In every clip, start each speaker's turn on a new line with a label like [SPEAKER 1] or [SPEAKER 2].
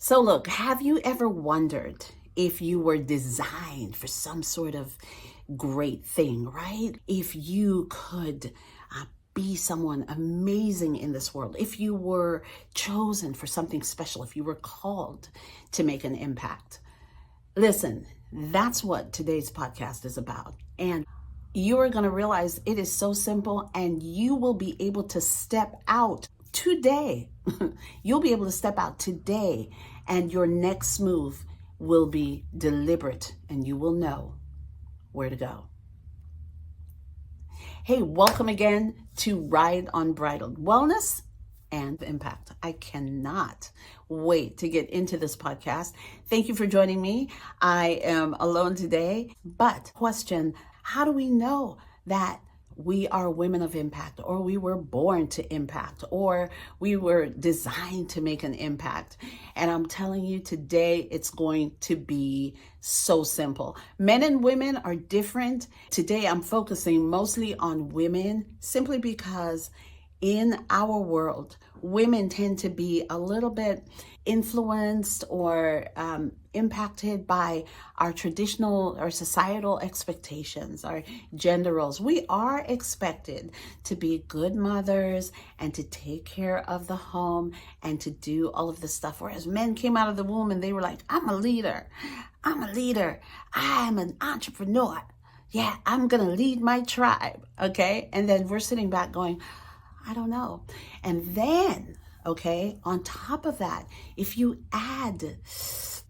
[SPEAKER 1] So look, have you ever wondered if you were designed for some sort of great thing, right? If you could be someone amazing in this world, if you were chosen for something special, if you were called to make an impact. Listen, that's what today's podcast is about. And you are going to realize it is so simple, and you will be able to step out today. You'll be able to step out today, and your next move will be deliberate, and you will know where to go. Hey, welcome again to Ride Unbridled Wellness and Impact. I cannot wait to get into this podcast. Thank you for joining me. I am alone today, but question, how do we know that we are women of impact, or we were born to impact, or we were designed to make an impact? And I'm telling you today, it's going to be so simple. Men and women are different. Today, I'm focusing mostly on women simply because in our world, women tend to be a little bit influenced or impacted by our traditional or societal expectations, our gender roles. We are expected to be good mothers and to take care of the home and to do all of this stuff. Whereas men came out of the womb and they were like, I'm a leader. I'm an entrepreneur. Yeah, I'm going to lead my tribe. Okay. And then we're sitting back going, I don't know. And then, okay, on top of that, if you add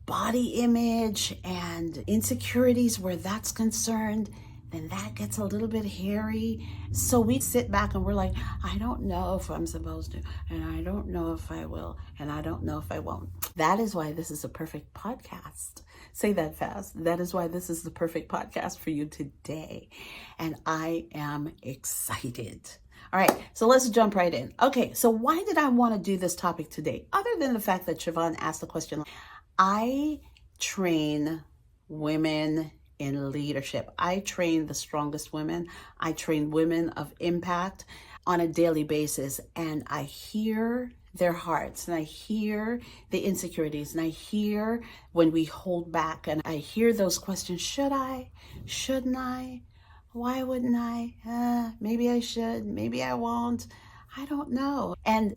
[SPEAKER 1] body image and insecurities where that's concerned, then that gets a little bit hairy. So we sit back and we're like, I don't know if I'm supposed to, and I don't know if I will, and I don't know if I won't. That is why this is a perfect podcast. Say that fast. That is why this is the perfect podcast for you today. And I am excited. All right, so let's jump right in. Okay, so why did I want to do this topic today? Other than the fact that Siobhan asked the question, I train women in leadership. I train the strongest women. I train women of impact on a daily basis. And I hear their hearts, and I hear the insecurities, and I hear when we hold back, and I hear those questions. Should I? Shouldn't I? Why wouldn't I? Maybe I should, maybe I won't. I don't know. And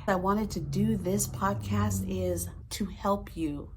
[SPEAKER 1] I wanted to do this podcast is to help you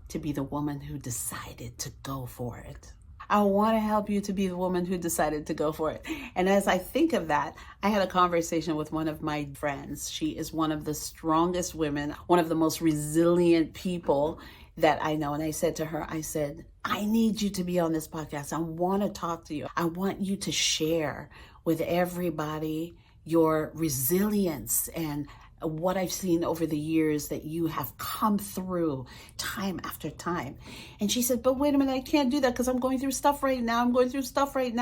[SPEAKER 1] to be the woman who decided to go for it. I want to help you to be the woman who decided to go for it. And as I think of that, I had a conversation with one of my friends. She is one of the strongest women, one of the most resilient people that I know. And I said to her, I need you to be on this podcast. I want to talk to you. I want you to share with everybody your resilience and what I've seen over the years that you have come through time after time. And she said, but wait a minute, I can't do that because I'm going through stuff right now.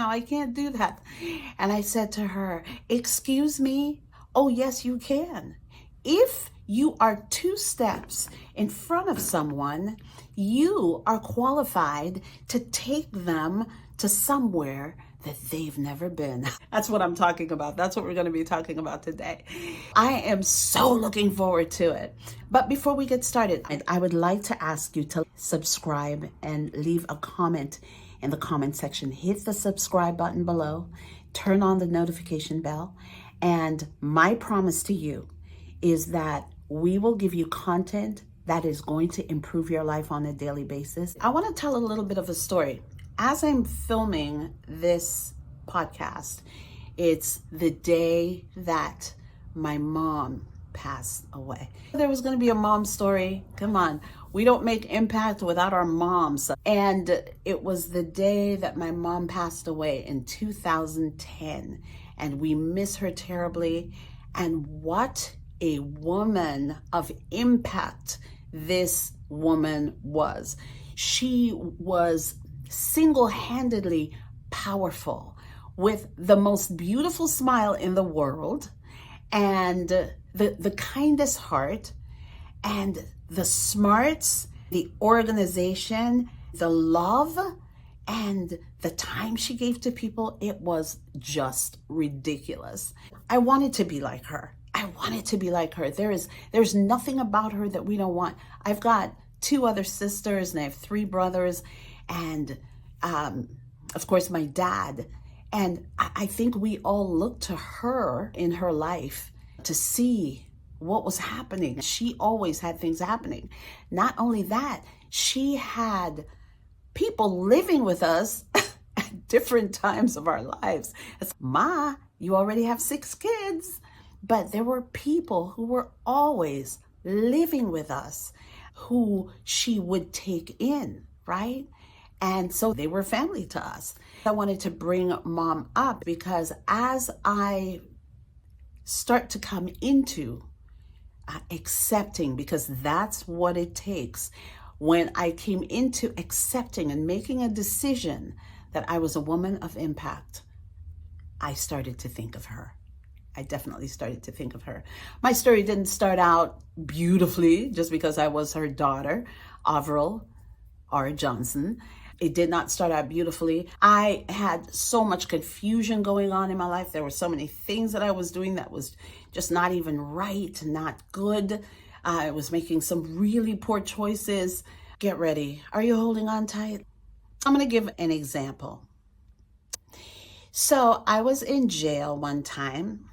[SPEAKER 1] I can't do that. And I said to her, excuse me? Oh, yes, you can. If you are 2 steps in front of someone, you are qualified to take them to somewhere that they've never been. That's what I'm talking about. That's what we're going to be talking about today. I am so looking forward to it. But before we get started, I would like to ask you to subscribe and leave a comment in the comment section. Hit the subscribe button below, turn on the notification bell, and my promise to you is that we will give you content that is going to improve your life on a daily basis. I want to tell a little bit of a story. As I'm filming this podcast, it's the day that my mom passed away. There was going to be a mom story. Come on. We don't make impact without our moms. And it was the day that my mom passed away in 2010. And we miss her terribly. And what a woman of impact this woman was. She was single-handedly powerful, with the most beautiful smile in the world, and the kindest heart, and the smarts, the organization, the love, and the time she gave to people. It was just ridiculous. I wanted to be like her. I I wanted to be like her. There's nothing about her that we don't want. I've got 2 other sisters and I have 3 brothers, and of course my dad. And I think we all looked to her in her life to see what was happening. She always had things happening. Not only that, she had people living with us at different times of our lives. It's, Ma, you already have 6 kids. But there were people who were always living with us who she would take in, right? And so they were family to us. I wanted to bring Mom up because as I start to come into accepting, because that's what it takes. When I came into accepting and making a decision that I was a woman of impact, I started to think of her. I definitely started to think of her. My story didn't start out beautifully just because I was her daughter, Avril R. Johnson. It did not start out beautifully. I had so much confusion going on in my life. There were so many things that I was doing that was just not even right, not good. I was making some really poor choices. Get ready. Are you holding on tight? I'm going to give an example. So I was in jail one time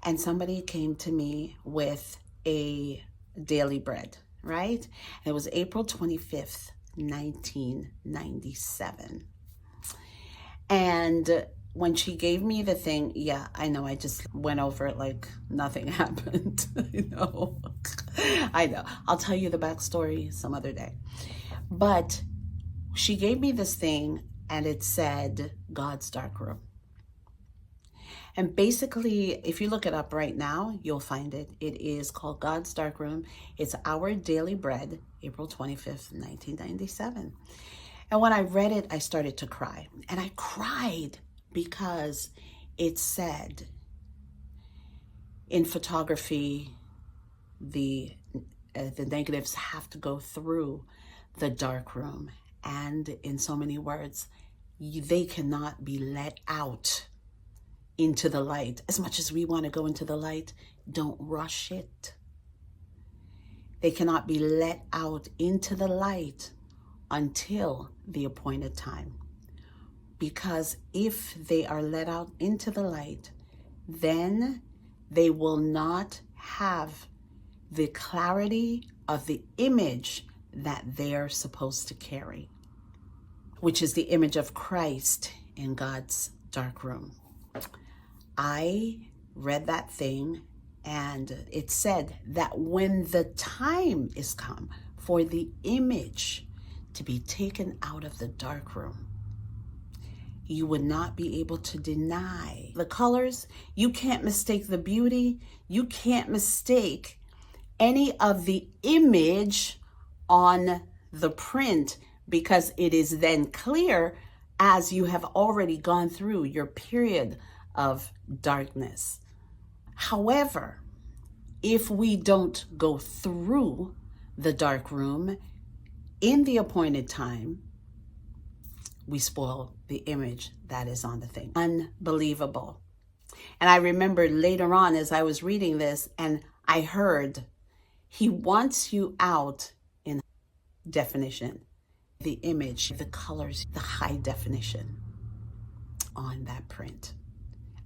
[SPEAKER 1] and somebody came to me with a daily bread, right? It was April 25th, 1997. And when she gave me the thing, yeah, I know, I just went over it like nothing happened. I know. I'll tell you the backstory some other day. But she gave me this thing and it said God's Dark Room. And basically, if you look it up right now, you'll find it. It is called God's Dark Room. It's Our Daily Bread, April 25th, 1997. And when I read it, I started to cry. And I cried because it said, in photography, the negatives have to go through the dark room. And in so many words, they cannot be let out into the light. As much as we want to go into the light, don't rush it. They cannot be let out into the light until the appointed time. Because if they are let out into the light, then they will not have the clarity of the image that they're supposed to carry, which is the image of Christ in God's dark room. I read that thing and it said that when the time is come for the image to be taken out of the dark room, you would not be able to deny the colors. You can't mistake the beauty. You can't mistake any of the image on the print because it is then clear as you have already gone through your period of darkness. However, if we don't go through the dark room in the appointed time, we spoil the image that is on the thing. Unbelievable. And I remember later on as I was reading this and I heard, he wants you out in definition, the image, the colors, the high definition on that print.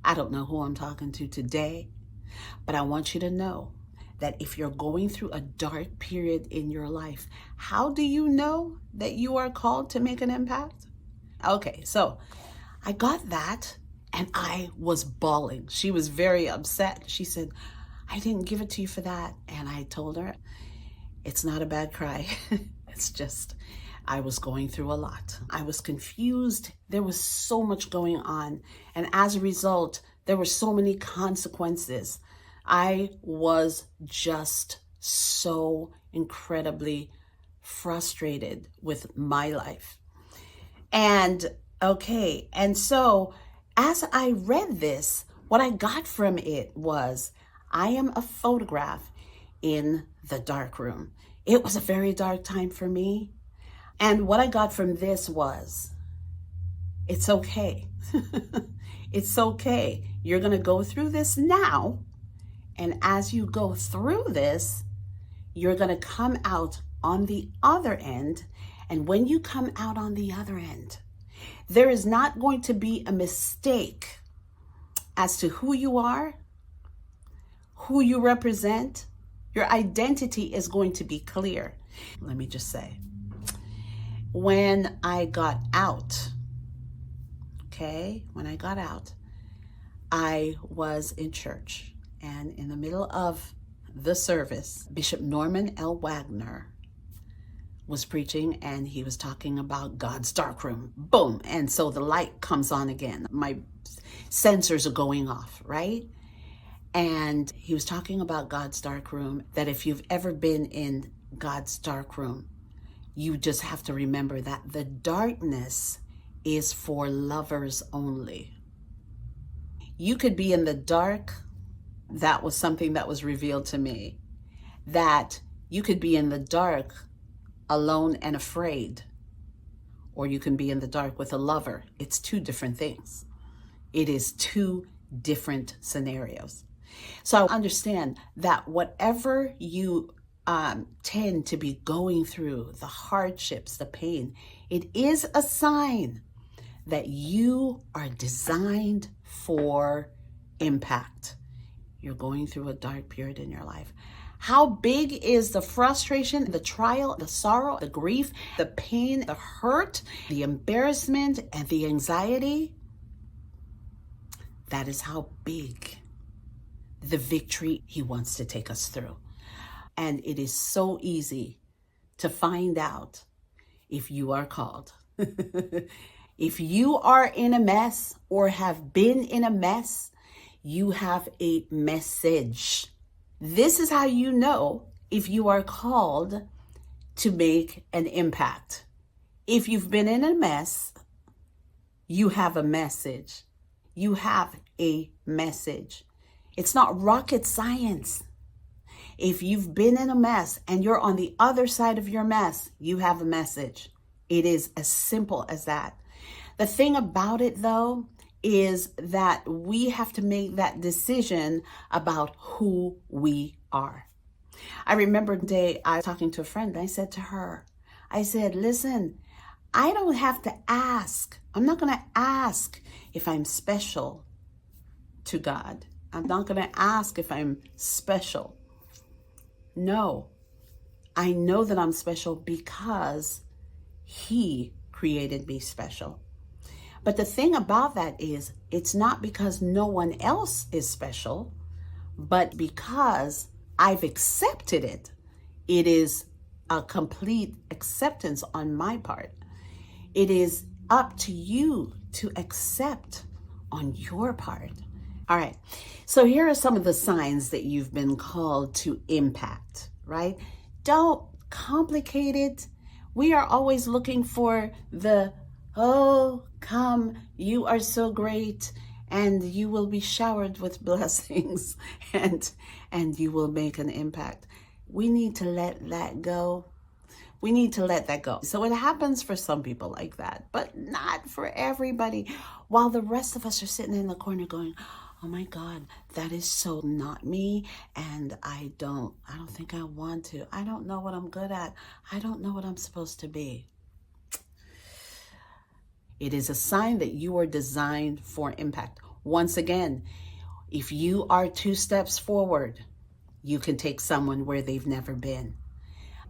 [SPEAKER 1] I don't know who I'm talking to today, but I want you to know that if you're going through a dark period in your life, how do you know that you are called to make an impact? Okay, so I got that and I was bawling. She was very upset. She said, I didn't give it to you for that. And I told her, it's not a bad cry. It's just, I was going through a lot. I was confused. There was so much going on. And as a result, there were so many consequences. I was just so incredibly frustrated with my life. And okay, and so as I read this, what I got from it was, I am a photograph in the dark room. It was a very dark time for me. And what I got from this was, it's okay. It's okay. You're going to go through this now And as you go through this, you're going to come out on the other end. And when you come out on the other end, there is not going to be a mistake as to who you are, who you represent. Your identity is going to be clear. Let me just say, when I got out, when I got out, I was in church, and in the middle of the service, Bishop Norman L. Wagner was preaching, and he was talking about God's darkroom. Boom. And so the light comes on again. My sensors are going off, right? And he was talking about God's darkroom, that if you've ever been in God's darkroom, you just have to remember that the darkness is for lovers only. You could be in the dark. That was something that was revealed to me, that you could be in the dark alone and afraid, or you can be in the dark with a lover. It's two different things. It is two different scenarios. So understand that whatever you tend to be going through, the hardships, the pain, it is a sign that you are designed for impact. You're going through a dark period in your life. How big is the frustration, the trial, the sorrow, the grief, the pain, the hurt, the embarrassment, and the anxiety? That is how big the victory he wants to take us through. And it is so easy to find out if you are called. If you are in a mess or have been in a mess, you have a message. This is how you know if you are called to make an impact. If you've been in a mess, you have a message. You have a message. It's not rocket science. If you've been in a mess and you're on the other side of your mess, you have a message. It is as simple as that. The thing about it, though, is that we have to make that decision about who we are. I remember the day I was talking to a friend, and I said to her, I said, listen, I don't have to ask. I'm not going to ask if I'm special to God. I'm not going to ask if I'm special. No, I know that I'm special because He created me special. But the thing about that is, it's not because no one else is special, but because I've accepted it. It is a complete acceptance on my part. It is up to you to accept on your part. All right. So here are some of the signs that you've been called to impact, right? Don't complicate it. We are always looking for the, oh, come, you are so great, and you will be showered with blessings, and you will make an impact. We need to let that go. We need to let that go. So it happens for some people like that, but not for everybody. While the rest of us are sitting in the corner going, oh my God, that is so not me. And I don't think I want to. I don't know what I'm good at. I don't know what I'm supposed to be. It is a sign that you are designed for impact. Once again, if you are 2 steps forward, you can take someone where they've never been.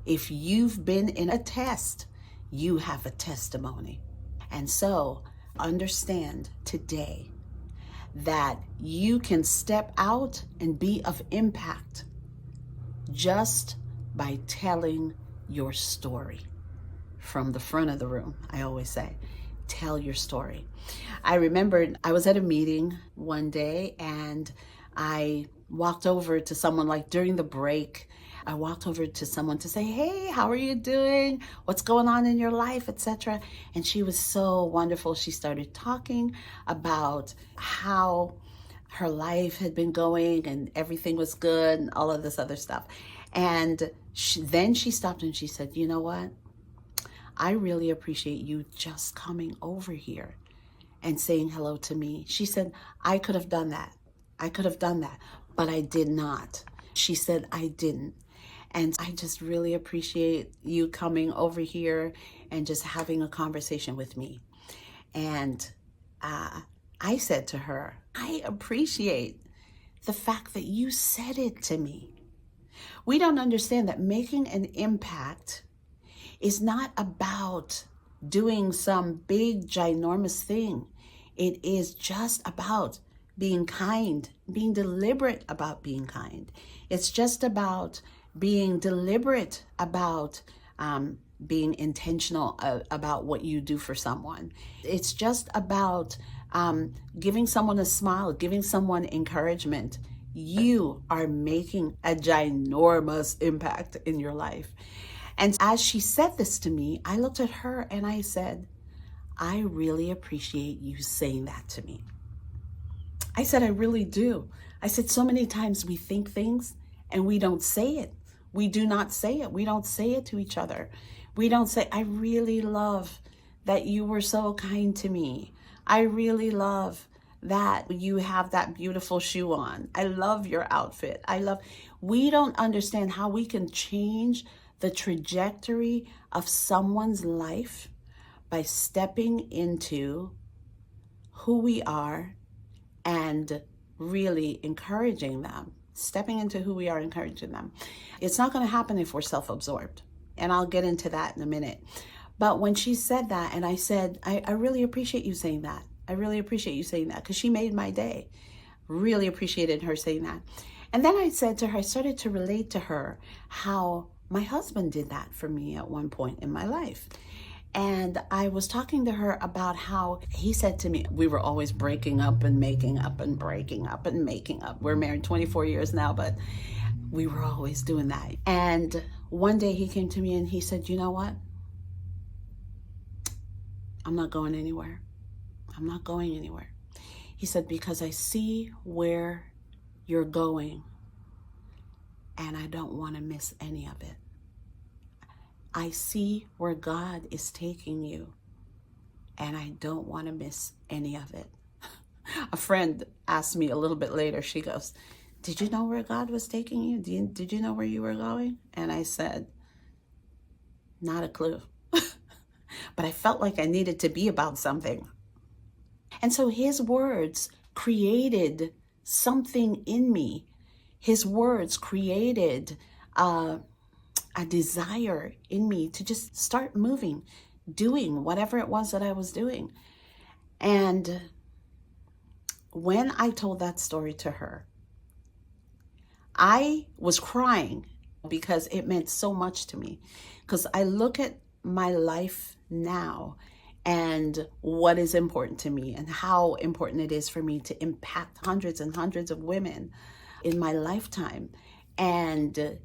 [SPEAKER 1] If you've been in a test, you have a testimony. And so understand today that you can step out and be of impact just by telling your story from the front of the room. I always say, tell your story. I remembered I was at a meeting one day, and I walked over to someone, like during the break, I walked over to someone to say, hey, how are you doing? What's going on in your life, etc. And she was so wonderful. She started talking about how her life had been going and everything was good and all of this other stuff. And then she stopped and she said, you know what? I really appreciate you just coming over here and saying hello to me. She said, I could have done that. I could have done that. but I did not. She said I didn't. And I just really appreciate you coming over here and just having a conversation with me. And I said to her, I appreciate the fact that you said it to me. We don't understand that making an impact is not about doing some big, ginormous thing. It is just about being kind, being deliberate about being kind. It's just about being deliberate about being intentional about what you do for someone. It's just about giving someone a smile, giving someone encouragement. You are making a ginormous impact in your life. And as she said this to me, I looked at her and I said, I really appreciate you saying that to me. I said, I really do. I said, so many times we think things and we don't say it. We do not say it. We don't say it to each other. We don't say, I really love that you were so kind to me. I really love that you have that beautiful shoe on. I love your outfit. We don't understand how we can change the trajectory of someone's life by stepping into who we are and really encouraging them. Stepping into who we are, encouraging them. It's not going to happen if we're self-absorbed. And I'll get into that in a minute. But when she said that, and I said, I really appreciate you saying that. I really appreciate you saying that, because she made my day. Really appreciated her saying that. And then I said to her, I started to relate to her how my husband did that for me at one point in my life. And I was talking to her about how he said to me, we were always breaking up and making up and breaking up and making up. We're married 24 years now, but we were always doing that. And one day he came to me and he said, you know what? I'm not going anywhere. I'm not going anywhere. He said, because I see where you're going and I don't want to miss any of it. I see where God is taking you and I don't want to miss any of it. A friend asked me a little bit later, she goes, did you know where God was taking you? Did you know where you were going? And I said, not a clue. But I felt like I needed to be about something. And so his words created something in me. His words created a desire in me to just start moving, doing whatever it was that I was doing. And when I told that story to her, I was crying because it meant so much to me. Because I look at my life now and what is important to me and how important it is for me to impact hundreds and hundreds of women in my lifetime. And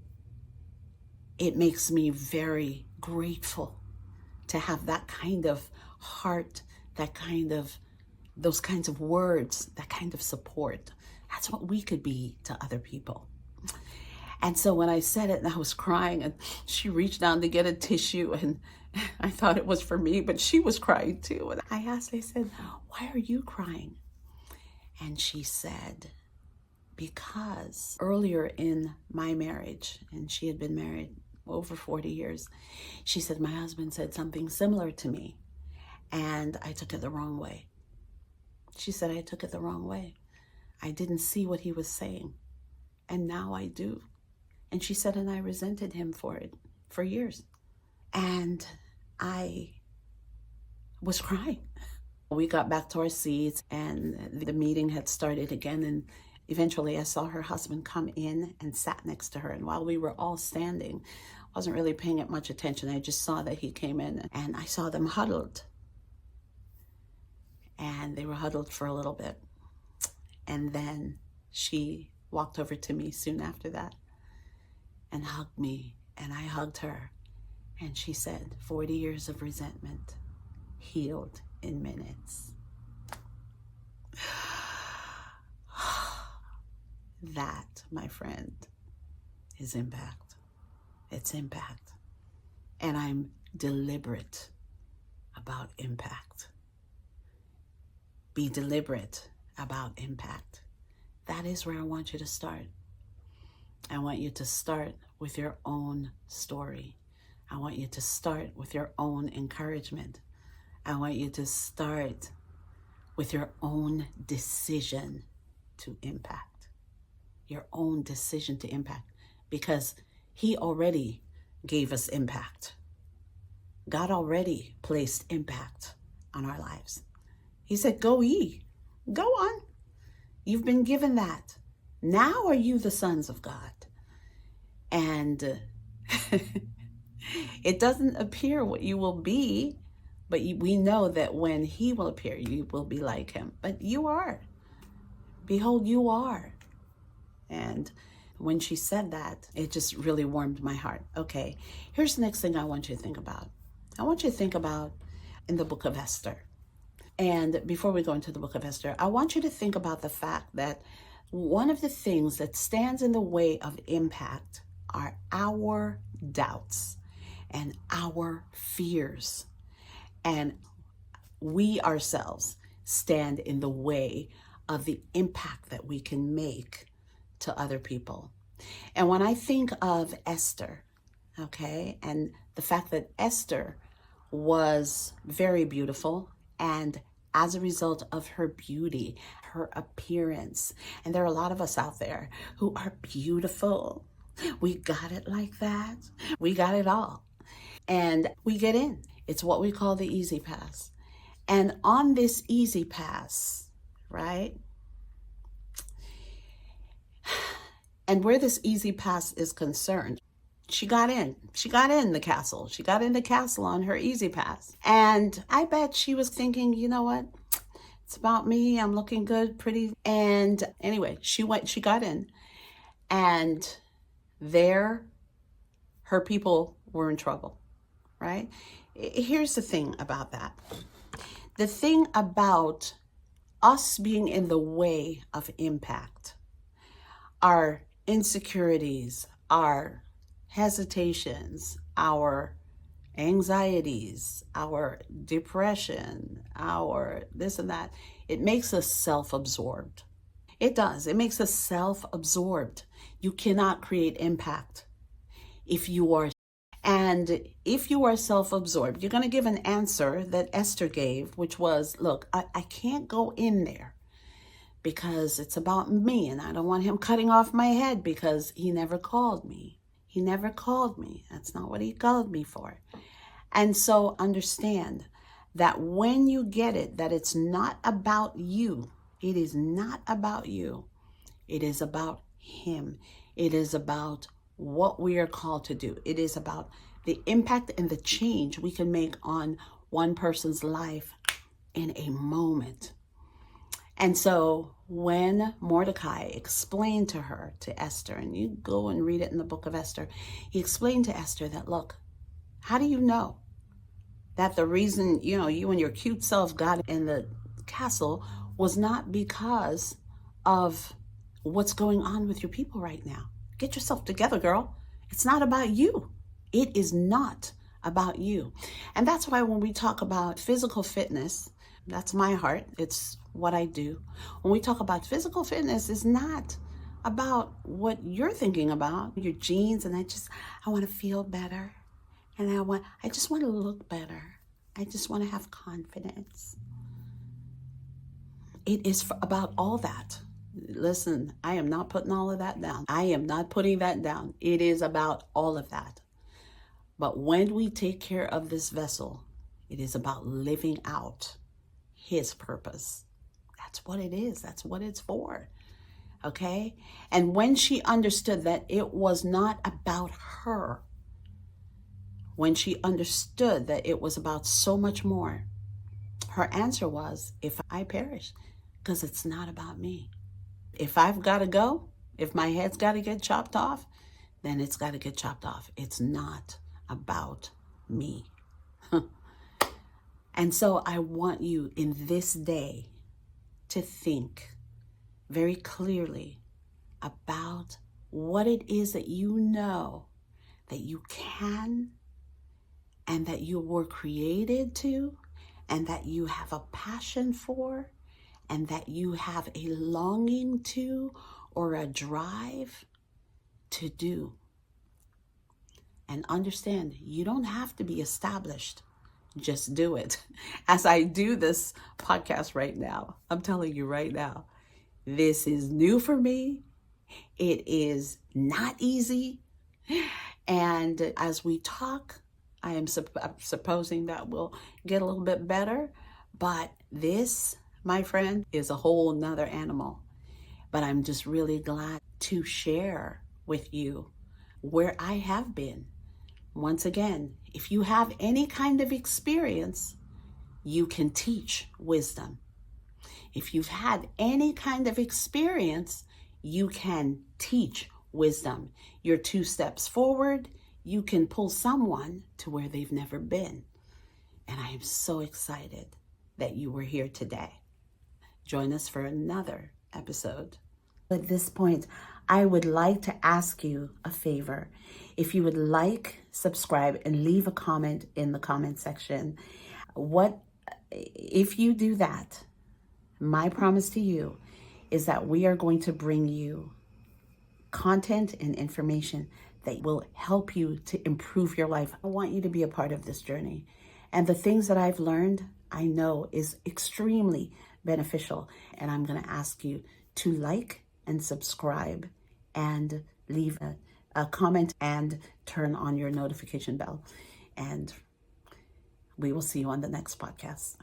[SPEAKER 1] it makes me very grateful to have that kind of heart, those kinds of words, that kind of support. That's what we could be to other people. And so when I said it, and I was crying, and she reached down to get a tissue, and I thought it was for me, but she was crying too. And I said, why are you crying? And she said, because earlier in my marriage, and she had been married over 40 years, she said, my husband said something similar to me, and I took it the wrong way. She said, I took it the wrong way. I didn't see what he was saying, and now I do. And she said, and I resented him for it for years. And I was crying. We got back to our seats and the meeting had started again. And eventually I saw her husband come in and sat next to her. And while we were all standing, I wasn't really paying it much attention. I just saw that he came in and I saw them huddled. And they were huddled for a little bit. And then she walked over to me soon after that and hugged me, and I hugged her. And she said, 40 years of resentment healed in minutes. That, my friend, is impact. It's impact. And I'm deliberate about impact. Be deliberate about impact. that is where I want you to start. I want you to start with your own story. I want you to start with your own encouragement. I want you to start with your own decision to impact. Your own decision to impact. Because he already gave us impact. God already placed impact on our lives. He said, go ye. Go on. You've been given that. Now are you the sons of God. And it doesn't appear what you will be, but we know that when he will appear, you will be like him. But you are. Behold, you are. And when she said that, it just really warmed my heart. Okay, here's the next thing I want you to think about. I want you to think about in the book of Esther. And before we go into the book of Esther, I want you to think about the fact that one of the things that stands in the way of impact are our doubts and our fears. And we ourselves stand in the way of the impact that we can make to other people. And when I think of Esther, okay, and the fact that Esther was very beautiful, and as a result of her beauty, her appearance, and there are a lot of us out there who are beautiful. We got it like that. We got it all. And we get in. It's what we call the easy pass. And on this easy pass, right? And where this easy pass is concerned, she got in. She got in the castle. She got in the castle on her easy pass. And I bet she was thinking, you know what? It's about me. I'm looking good, pretty. And anyway, she got in. And there, her people were in trouble, right? Here's the thing about that. The thing about us being in the way of impact, our insecurities, our hesitations, our anxieties, our depression, our this and that, it makes us self-absorbed. It does. It makes us self-absorbed. You cannot create impact if you are. And if you are self-absorbed, you're going to give an answer that Esther gave, which was, look, I can't go in there because it's about me, and I don't want him cutting off my head because he never called me. He never called me. That's not what he called me for. And so understand that when you get it, that it's not about you. It is not about you. It is about him. It is about what we are called to do. It is about the impact and the change we can make on one person's life in a moment. And so when Mordecai explained to her, to Esther, and you go and read it in the book of Esther, he explained to Esther that, look, how do you know that the reason, you and your cute self got in the castle was not because of what's going on with your people right now? Get yourself together, girl. It's not about you. It is not about you. And that's why when we talk about physical fitness, that's my heart. It's what I do. When we talk about physical fitness, it's not about what you're thinking about, your genes, and I want to feel better. And I just want to look better. I just want to have confidence. It is about all that. Listen, I am not putting all of that down. I am not putting that down. It is about all of that. But when we take care of this vessel, it is about living out his purpose. That's what it is. That's what it's for. Okay? And when she understood that it was not about her, when she understood that it was about so much more, her answer was, if I perish, because it's not about me. If I've got to go, if my head's got to get chopped off, then it's got to get chopped off. It's not about me. And so I want you in this day to think very clearly about what it is that you know that you can and that you were created to and that you have a passion for and that you have a longing to or a drive to do. And understand, you don't have to be established. Just do it. As I do this podcast right now, I'm telling you right now, this is new for me. It is not easy. And as we talk, I am supposing that we'll get a little bit better. But this, my friend, is a whole nother animal. But I'm just really glad to share with you where I have been. Once again, if you have any kind of experience, you can teach wisdom. If you've had any kind of experience, you can teach wisdom. You're 2 steps forward. You can pull someone to where they've never been. And I am so excited that you were here today. Join us for another episode. At this point, I would like to ask you a favor. If you would like, subscribe and leave a comment in the comment section. If you do that, my promise to you is that we are going to bring you content and information that will help you to improve your life. I want you to be a part of this journey. And the things that I've learned, I know is extremely beneficial. And I'm going to ask you to like and subscribe and leave a comment and turn on your notification bell. And we will see you on the next podcast.